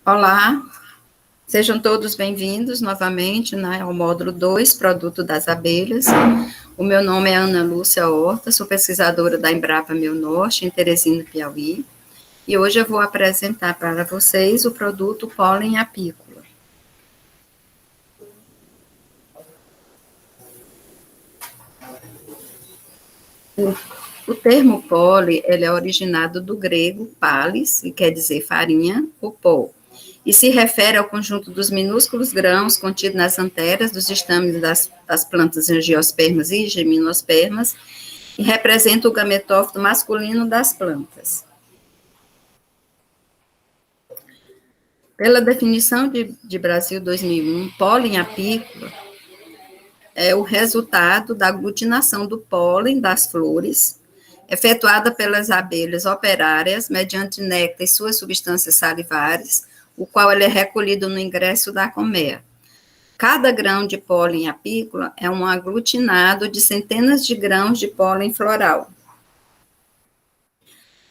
Olá, sejam todos bem-vindos novamente, né, ao módulo 2, Produto das Abelhas. O meu nome é Ana Lúcia Horta, sou pesquisadora da Embrapa Meu Norte, em Teresina, Piauí, e hoje eu vou apresentar para vocês o produto pólen apícola. O termo pólen, ele é originado do grego pales, que quer dizer farinha ou pó, e se refere ao conjunto dos minúsculos grãos contidos nas anteras dos estames das plantas angiospermas e gimnospermas, e representa o gametófito masculino das plantas. Pela definição de Brasil 2001, pólen apícola é o resultado da aglutinação do pólen das flores, efetuada pelas abelhas operárias mediante néctar e suas substâncias salivares, o qual ele é recolhido no ingresso da colmeia. Cada grão de pólen apícola é um aglutinado de centenas de grãos de pólen floral.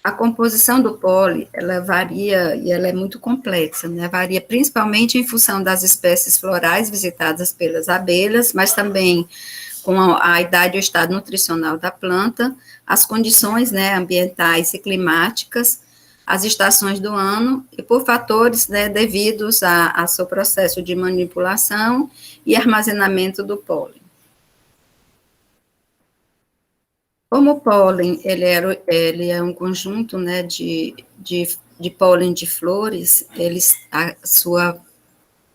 A composição do pólen, ela varia, e ela é muito complexa, né? Varia principalmente em função das espécies florais visitadas pelas abelhas, mas também com a idade e o estado nutricional da planta, as condições, né, ambientais e climáticas, as estações do ano, e por fatores, né, devidos ao seu processo de manipulação e armazenamento do pólen. Como o pólen, ele é um conjunto, né, de pólen de flores, a sua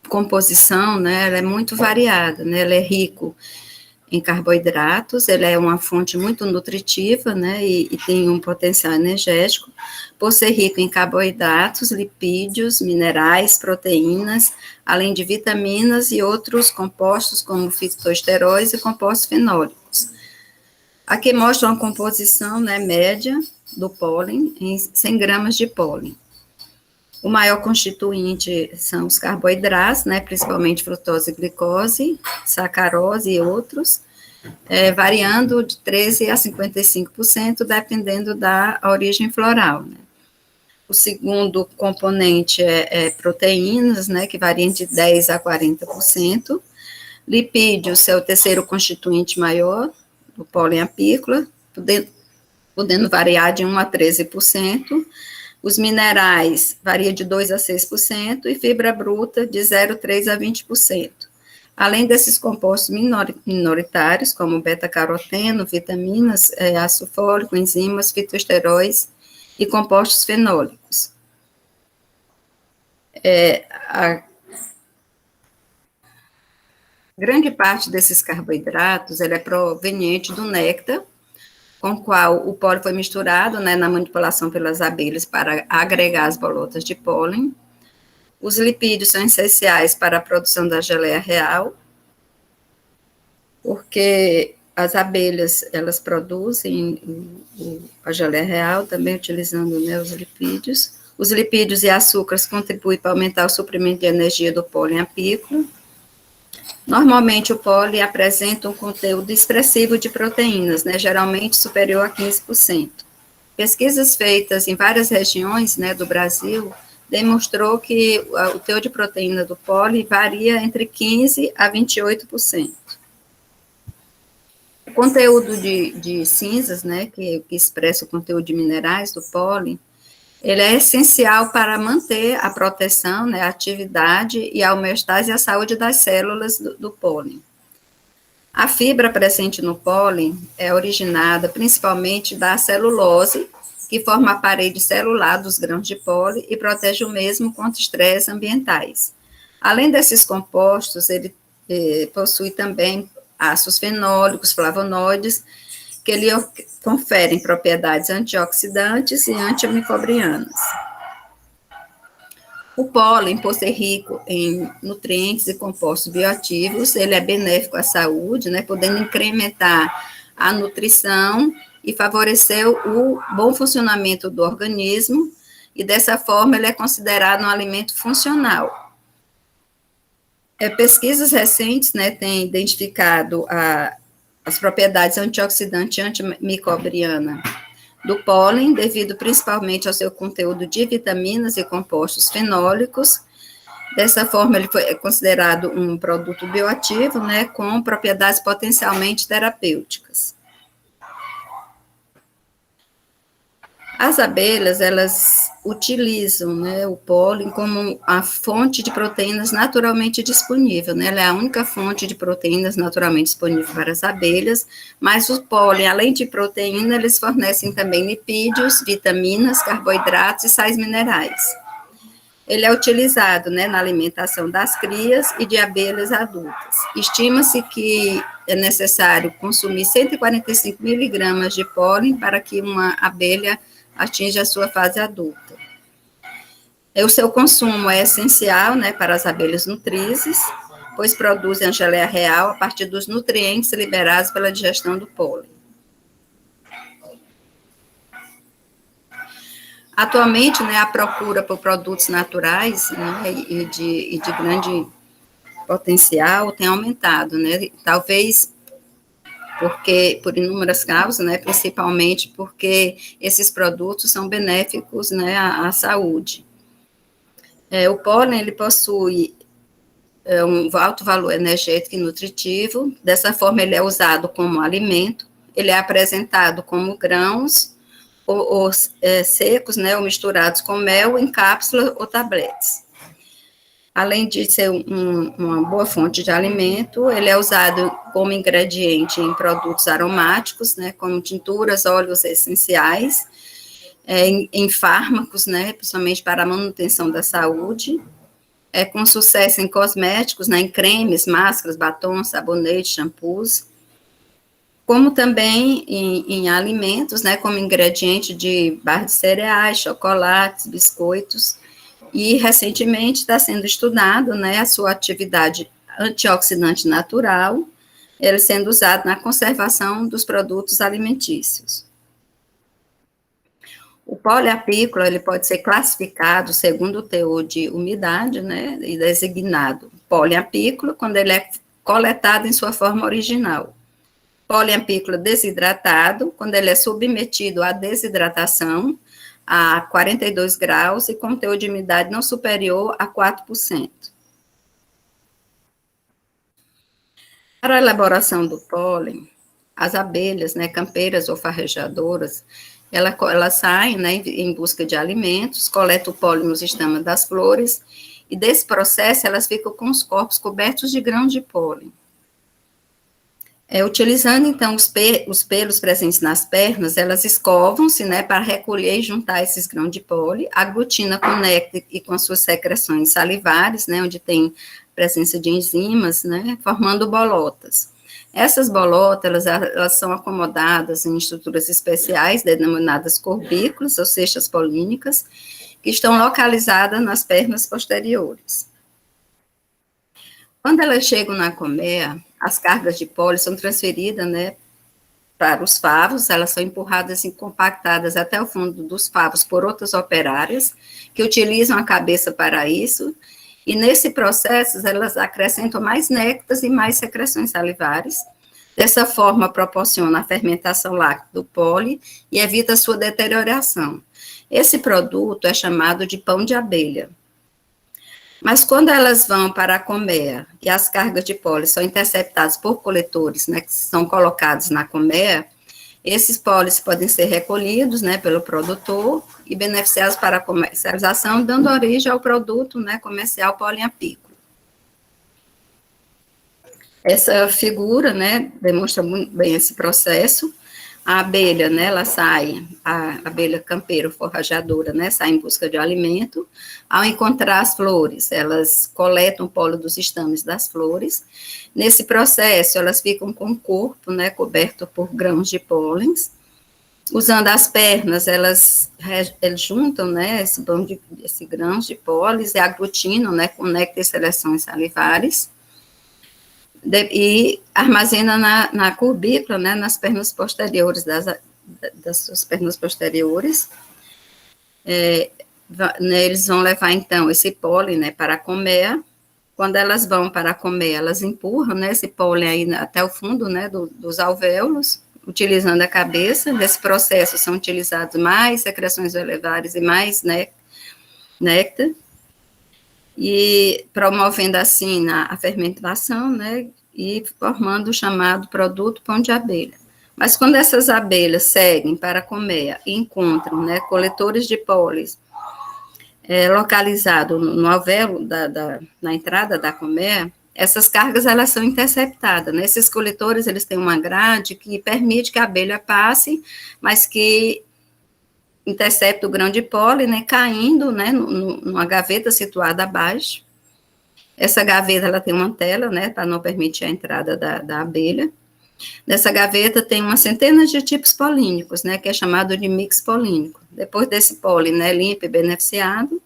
composição, né, ela é muito variada, né, ele é rico em carboidratos, ele é uma fonte muito nutritiva, né, e tem um potencial energético, por ser rico em carboidratos, lipídios, minerais, proteínas, além de vitaminas e outros compostos, como fitoesteróis e compostos fenólicos. Aqui mostra uma composição, né, média do pólen em 100 gramas de pólen. O maior constituinte são os carboidratos, né, principalmente frutose e glicose, sacarose e outros, variando de 13% a 55%, dependendo da origem floral, né. O segundo componente é proteínas, né, que variam de 10% a 40%. Lipídios é o terceiro constituinte maior do pólen apícola, podendo variar de 1% a 13%. Os minerais varia de 2% a 6%, e fibra bruta de 0,3% a 20%. Além desses compostos minoritários, como beta-caroteno, vitaminas, ácido fólico, enzimas, fitoesteróis e compostos fenólicos. A grande parte desses carboidratos é proveniente do néctar, com o qual o pólen foi misturado, né, na manipulação pelas abelhas para agregar as bolotas de pólen. Os lipídios são essenciais para a produção da geleia real, porque as abelhas, elas produzem a geleia real, também utilizando, né, os lipídios. Os lipídios e açúcares contribuem para aumentar o suprimento de energia do pólen apícola. Normalmente, o pólen apresenta um conteúdo expressivo de proteínas, né, geralmente superior a 15%. Pesquisas feitas em várias regiões, né, do Brasil demonstrou que o teor de proteína do pólen varia entre 15% a 28%. O conteúdo de cinzas, né, que expressa o conteúdo de minerais do pólen, ele é essencial para manter a proteção, né, a atividade e a homeostase e a saúde das células do pólen. A fibra presente no pólen é originada principalmente da celulose, que forma a parede celular dos grãos de pólen e protege o mesmo contra estresses ambientais. Além desses compostos, ele possui também ácidos fenólicos, flavonoides, que lhe conferem propriedades antioxidantes e antimicrobianas. O pólen, por ser rico em nutrientes e compostos bioativos, ele é benéfico à saúde, né, podendo incrementar a nutrição e favorecer o bom funcionamento do organismo, e dessa forma ele é considerado um alimento funcional. Pesquisas recentes, né, têm identificado as propriedades antioxidante e antimicrobiana do pólen, devido principalmente ao seu conteúdo de vitaminas e compostos fenólicos, Dessa forma, ele foi considerado um produto bioativo, né, com propriedades potencialmente terapêuticas. As abelhas, elas utilizam, né, o pólen como a fonte de proteínas naturalmente disponível, né, ela é a única fonte de proteínas naturalmente disponível para as abelhas, mas o pólen, além de proteína, eles fornecem também lipídios, vitaminas, carboidratos e sais minerais. Ele é utilizado, né, na alimentação das crias e de abelhas adultas. Estima-se que é necessário consumir 145 miligramas de pólen para que uma abelha atinja a sua fase adulta. O seu consumo é essencial, né, para as abelhas nutrizes, pois produzem a geleia real a partir dos nutrientes liberados pela digestão do pólen. Atualmente, né, a procura por produtos naturais, né, e de grande potencial tem aumentado, né, talvez por inúmeras causas, né, principalmente porque esses produtos são benéficos, né, à saúde. O pólen, ele possui um alto valor energético e nutritivo, dessa forma ele é usado como alimento, ele é apresentado como grãos, ou secos, né, ou misturados com mel, em cápsula ou tabletes. Além de ser uma boa fonte de alimento, ele é usado como ingrediente em produtos aromáticos, né, como tinturas, óleos essenciais, em fármacos, né, principalmente para a manutenção da saúde, com sucesso em cosméticos, né, em cremes, máscaras, batons, sabonetes, shampoos, como também em alimentos, né, como ingrediente de barra de cereais, chocolates, biscoitos, e recentemente está sendo estudado, né, a sua atividade antioxidante natural, ele sendo usado na conservação dos produtos alimentícios. O pólen apícola, ele pode ser classificado segundo o teor de umidade, né, e designado pólen apícola quando ele é coletado em sua forma original. Pólen apícola desidratado, quando ele é submetido à desidratação, a 42 graus e com teor de umidade não superior a 4%. Para a elaboração do pólen, as abelhas, né, campeiras ou farrejadoras, elas saem, né, em busca de alimentos, coletam o pólen nos estames das flores, e desse processo elas ficam com os corpos cobertos de grãos de pólen. Utilizando, então, os pelos presentes nas pernas, elas escovam-se, né, para recolher e juntar esses grãos de pólen, aglutina com néctar e com as suas secreções salivares, né, onde tem presença de enzimas, né, formando bolotas. Essas bolotas, elas são acomodadas em estruturas especiais, denominadas corbículos, ou seixas polínicas, que estão localizadas nas pernas posteriores. Quando elas chegam na colmeia, as cargas de pólen são transferidas, né, para os favos, elas são empurradas e compactadas até o fundo dos favos por outras operárias, que utilizam a cabeça para isso, e nesse processo elas acrescentam mais néctares e mais secreções salivares, dessa forma proporciona a fermentação láctea do pólen e evita a sua deterioração. Esse produto é chamado de pão de abelha. Mas quando elas vão para a colmeia e as cargas de pólen são interceptadas por coletores, né, que são colocados na colmeia, esses pólenes podem ser recolhidos, né, pelo produtor e beneficiados para a comercialização, dando origem ao produto, né, comercial pólen apícola. Essa figura, né, demonstra muito bem esse processo. A abelha, né, ela sai, a abelha campeira, forrajadora, né, sai em busca de alimento. Ao encontrar as flores, elas coletam o pólen dos estames das flores. Nesse processo, elas ficam com o corpo, né, coberto por grãos de pólens. Usando as pernas, elas juntam, né, esse grãos de pólen e aglutinam, né, com néctar e seleções salivares. E armazena na curbícula, né, nas pernas posteriores, das suas pernas posteriores. Eles vão levar, então, esse pólen, né, para a colmeia. Quando elas vão para a colmeia, elas empurram, né, esse pólen aí até o fundo, né, dos alvéolos, utilizando a cabeça. Nesse processo são utilizados mais secreções salivares e mais néctar. e promovendo assim a fermentação, né, e formando o chamado produto pão de abelha. Mas quando essas abelhas seguem para a colmeia e encontram, né, coletores de pólen localizado no alvéolo na entrada da colmeia, essas cargas elas são interceptadas, né? Esses coletores eles têm uma grade que permite que a abelha passe, mas que intercepta o grão de pólen, né, caindo, né, numa gaveta situada abaixo. Essa gaveta ela tem uma tela, né, para não permitir a entrada da abelha. Nessa gaveta tem uma centena de tipos polínicos, né, que é chamado de mix polínico. Depois desse pólen, né, limpo e beneficiado,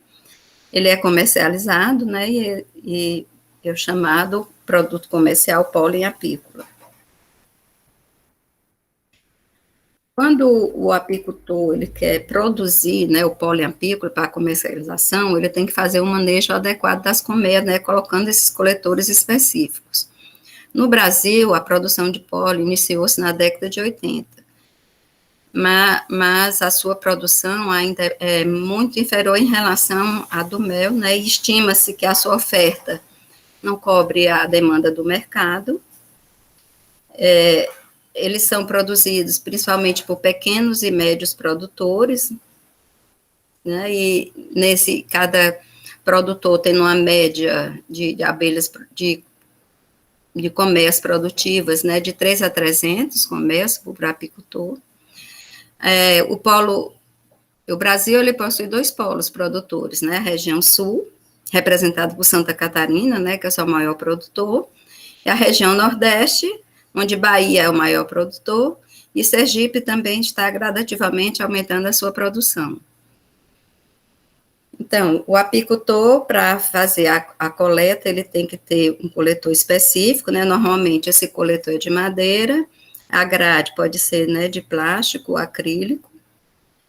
ele é comercializado, né, e é o chamado produto comercial pólen apícola. Quando o apicultor ele quer produzir, né, o pólen apícola para comercialização, ele tem que fazer um manejo adequado das colmeias, né, colocando esses coletores específicos. No Brasil, a produção de pólen iniciou-se na década de 80, mas a sua produção ainda é muito inferior em relação à do mel, né, e estima-se que a sua oferta não cobre a demanda do mercado. Eles são produzidos principalmente por pequenos e médios produtores, né, e cada produtor tem uma média de abelhas de colmeias produtivas, né, de 3 a 300 colmeias por apicultor. O Brasil ele possui 2 polos produtores, né, a região sul, representada por Santa Catarina, né, que é o seu maior produtor, e a região nordeste, onde Bahia é o maior produtor, e Sergipe também está gradativamente aumentando a sua produção. Então, o apicultor, para fazer a coleta, ele tem que ter um coletor específico, né, normalmente esse coletor é de madeira, a grade pode ser, né, de plástico ou acrílico.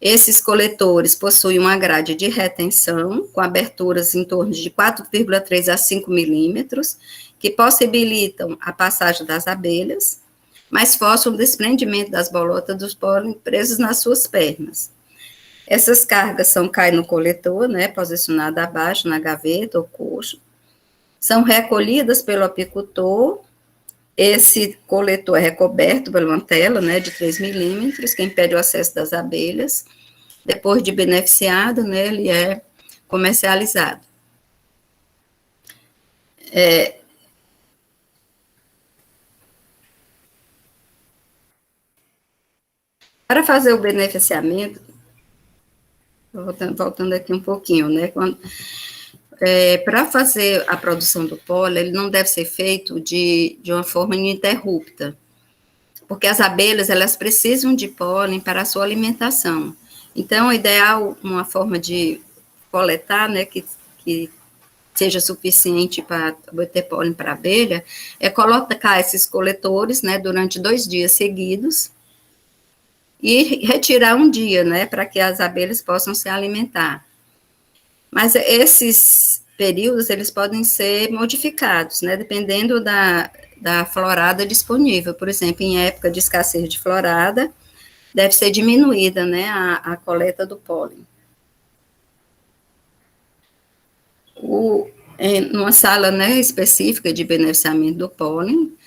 Esses coletores possuem uma grade de retenção, com aberturas em torno de 4,3 a 5 milímetros, que possibilitam a passagem das abelhas, mas forçam o desprendimento das bolotas dos pólen presos nas suas pernas. Essas cargas caem no coletor, né, posicionado abaixo na gaveta ou coxo, são recolhidas pelo apicultor. Esse coletor é recoberto por uma tela, né, de 3 milímetros, que impede o acesso das abelhas. Depois de beneficiado, né, ele é comercializado. Para fazer o beneficiamento, voltando aqui um pouquinho, né, para fazer a produção do pólen, ele não deve ser feito de uma forma ininterrupta, porque as abelhas, elas precisam de pólen para a sua alimentação. Então, o ideal, uma forma de coletar, né, que seja suficiente para obter pólen para a abelha, é colocar esses coletores, né, durante 2 dias seguidos, e retirar um dia, né, para que as abelhas possam se alimentar. Mas esses períodos, eles podem ser modificados, né, dependendo da florada disponível. Por exemplo, em época de escassez de florada, deve ser diminuída, né, a coleta do pólen. Numa sala, né, específica de beneficiamento do pólen,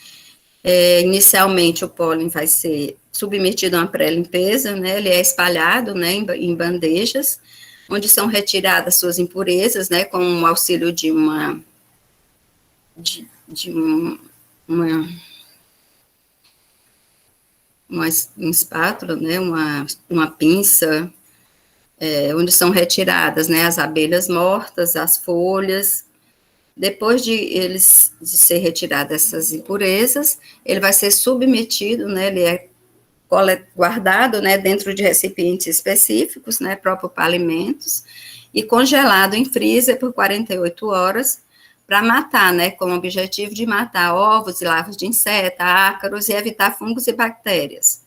inicialmente o pólen vai ser submetido a uma pré-limpeza, né, ele é espalhado, né, em bandejas, onde são retiradas suas impurezas, né, com o auxílio de uma espátula, né, uma pinça, onde são retiradas, né, as abelhas mortas, as folhas. Depois de ser retiradas essas impurezas, ele vai ser submetido, né, ele é guardado, né, dentro de recipientes específicos, né, próprio para alimentos, e congelado em freezer por 48 horas, para matar, né, com o objetivo de matar ovos e larvas de insetos, ácaros, e evitar fungos e bactérias.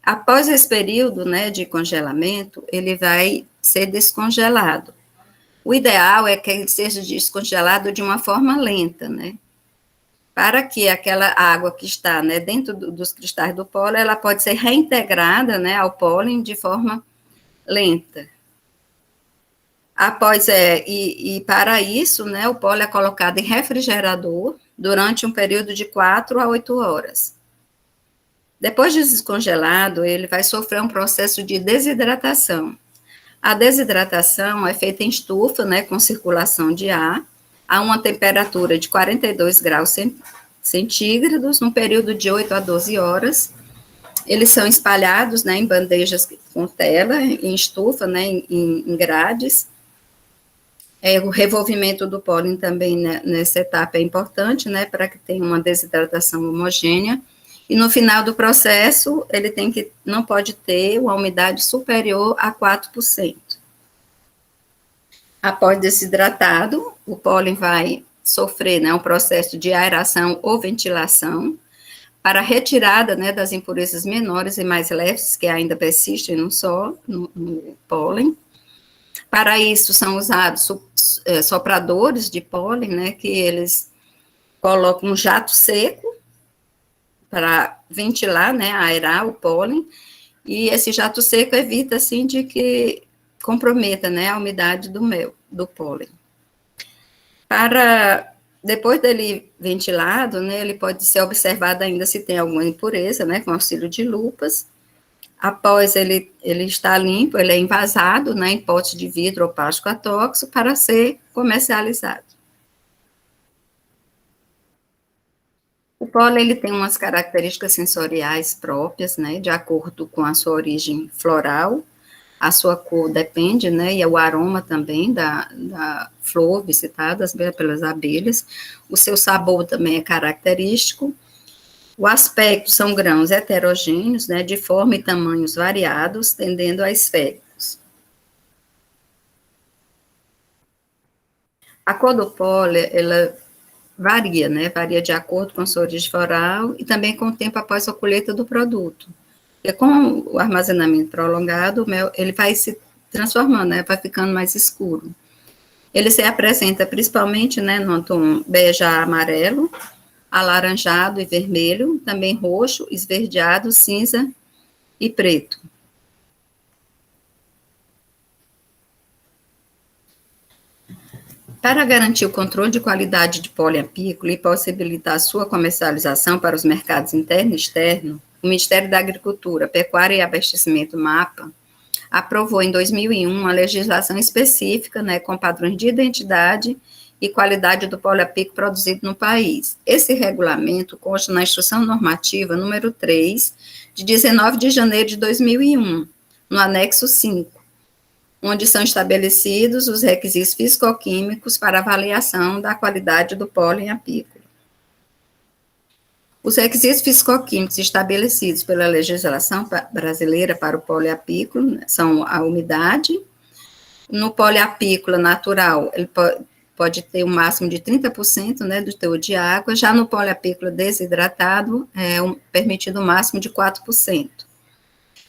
Após esse período, né, de congelamento, ele vai ser descongelado. O ideal é que ele seja descongelado de uma forma lenta, né, para que aquela água que está, né, dentro dos cristais do pólen, ela pode ser reintegrada, né, ao pólen de forma lenta. Para isso, né, o pólen é colocado em refrigerador durante um período de 4 a 8 horas. Depois de descongelado, ele vai sofrer um processo de desidratação. A desidratação é feita em estufa, né, com circulação de ar, a uma temperatura de 42 graus centígrados, num período de 8 a 12 horas. Eles são espalhados, né, em bandejas com tela, em estufa, né, em grades. O revolvimento do pólen também, né, nessa etapa é importante, né, para que tenha uma desidratação homogênea. E no final do processo, ele não pode ter uma umidade superior a 4%. Após desidratado, o pólen vai sofrer, né, um processo de aeração ou ventilação para retirada, né, das impurezas menores e mais leves que ainda persistem no pólen. Para isso são usados sopradores de pólen, né, que eles colocam um jato seco para ventilar, né, aerar o pólen, e esse jato seco evita, assim, de que comprometa, né, a umidade do mel, do pólen. Depois dele ventilado, né, ele pode ser observado ainda se tem alguma impureza, né, com auxílio de lupas. Após ele estar limpo, ele é envasado, né, em pote de vidro ou plástico atóxico para ser comercializado. O pólen, ele tem umas características sensoriais próprias, né, de acordo com a sua origem floral, a sua cor depende, né, e o aroma também da flor visitada pelas abelhas, o seu sabor também é característico, o aspecto são grãos heterogêneos, né, de forma e tamanhos variados, tendendo a esféricos. A cor do pólen, ela varia, né, varia de acordo com a sua origem floral e também com o tempo após a colheita do produto. E com o armazenamento prolongado, o mel, ele vai se transformando, né, vai ficando mais escuro. Ele se apresenta principalmente, né, no tom bege amarelo, alaranjado e vermelho, também roxo, esverdeado, cinza e preto. Para garantir o controle de qualidade de pólen apícola e possibilitar a sua comercialização para os mercados interno e externo, o Ministério da Agricultura, Pecuária e Abastecimento, MAPA, aprovou em 2001 uma legislação específica, né, com padrões de identidade e qualidade do pólen apícola produzido no país. Esse regulamento consta na Instrução Normativa número 3, de 19 de janeiro de 2001, no anexo 5, onde são estabelecidos os requisitos físico-químicos para avaliação da qualidade do pólen apícola. Os requisitos físico-químicos estabelecidos pela legislação brasileira para o pólen apícola são a umidade. No pólen apícola natural, ele pode ter um máximo de 30%, né, do teor de água. Já no pólen apícola desidratado, permitido um máximo de 4%.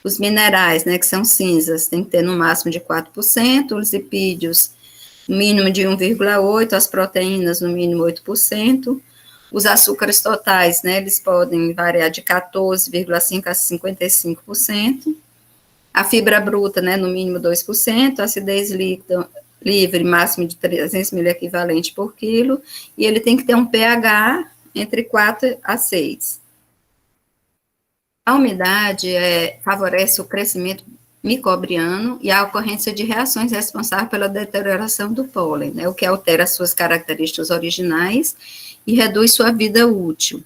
Os minerais, né, que são cinzas, tem que ter no máximo de 4%, os lipídios, no mínimo de 1,8%, as proteínas, no mínimo 8%, os açúcares totais, né, eles podem variar de 14,5% a 55%, a fibra bruta, né, no mínimo 2%, a acidez líquida livre, máximo de 300 miliequivalentes por quilo, e ele tem que ter um pH entre 4 a 6. A umidade favorece o crescimento microbiano e a ocorrência de reações responsáveis pela deterioração do pólen, né, o que altera suas características originais e reduz sua vida útil.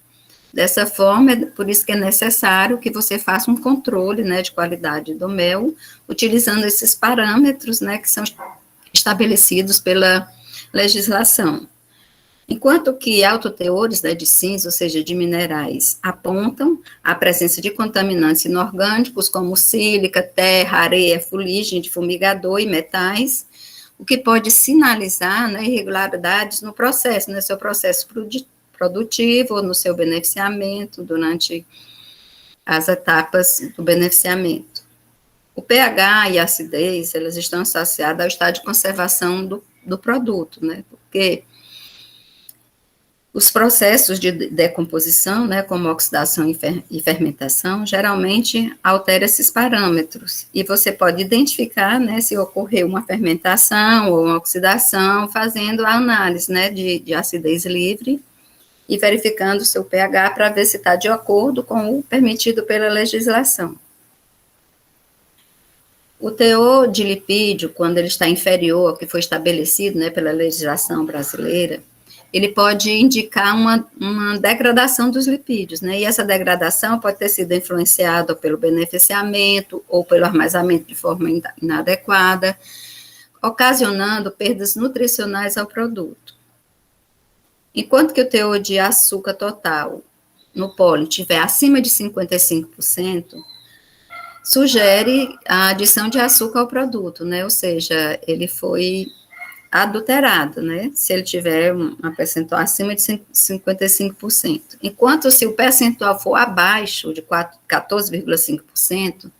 Dessa forma, por isso que é necessário que você faça um controle, né, de qualidade do mel, utilizando esses parâmetros, né, que são estabelecidos pela legislação. Enquanto que autoteores, né, de cinza, ou seja, de minerais, apontam a presença de contaminantes inorgânicos como sílica, terra, areia, fuligem de fumigador e metais, o que pode sinalizar, né, irregularidades no processo, no seu processo produtivo, no seu beneficiamento, durante as etapas do beneficiamento. O pH e a acidez, elas estão associadas ao estado de conservação do produto, né, porque Os processos de decomposição, né, como oxidação e fermentação, geralmente alteram esses parâmetros, e você pode identificar, né, se ocorreu uma fermentação ou uma oxidação, fazendo a análise, né, de acidez livre, e verificando o seu pH para ver se está de acordo com o permitido pela legislação. O teor de lipídio, quando ele está inferior ao que foi estabelecido, né, pela legislação brasileira, ele pode indicar uma degradação dos lipídios, né, e essa degradação pode ter sido influenciada pelo beneficiamento ou pelo armazenamento de forma inadequada, ocasionando perdas nutricionais ao produto. Enquanto que o teor de açúcar total no pólen estiver acima de 55%, sugere a adição de açúcar ao produto, né? Ou seja, ele foi adulterado, né? Se ele tiver uma percentual acima de 55%. Enquanto se o percentual for abaixo de 14,5%,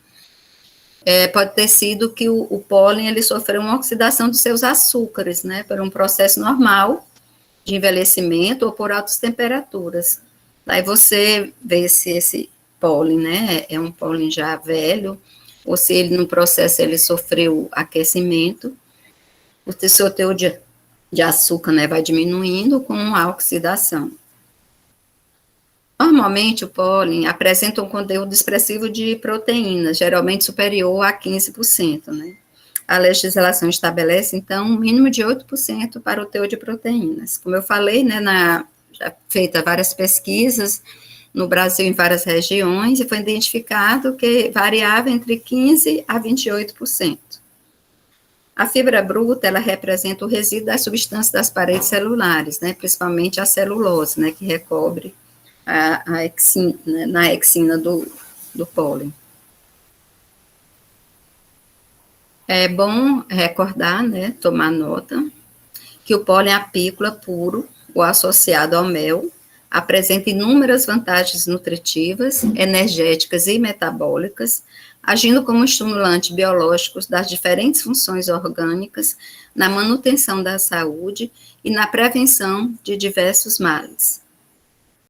pode ter sido que o pólen ele sofreu uma oxidação dos seus açúcares, né? Por um processo normal de envelhecimento ou por altas temperaturas. Aí você vê se esse pólen, né, é um pólen já velho, ou se ele, no processo, ele sofreu aquecimento, o seu teor de açúcar, né, vai diminuindo com a oxidação. Normalmente, o pólen apresenta um conteúdo expressivo de proteínas, geralmente superior a 15%, né. A legislação estabelece, então, um mínimo de 8% para o teor de proteínas. Como eu falei, né, já feita várias pesquisas no Brasil, em várias regiões, e foi identificado que variava entre 15% a 28%. A fibra bruta, ela representa o resíduo das substâncias das paredes celulares, né, principalmente a celulose, né, que recobre a exina, né, na exina do pólen. É bom recordar, né, tomar nota, que o pólen apícola puro, ou associado ao mel, apresenta inúmeras vantagens nutritivas, energéticas e metabólicas, agindo como estimulante biológico das diferentes funções orgânicas, na manutenção da saúde e na prevenção de diversos males.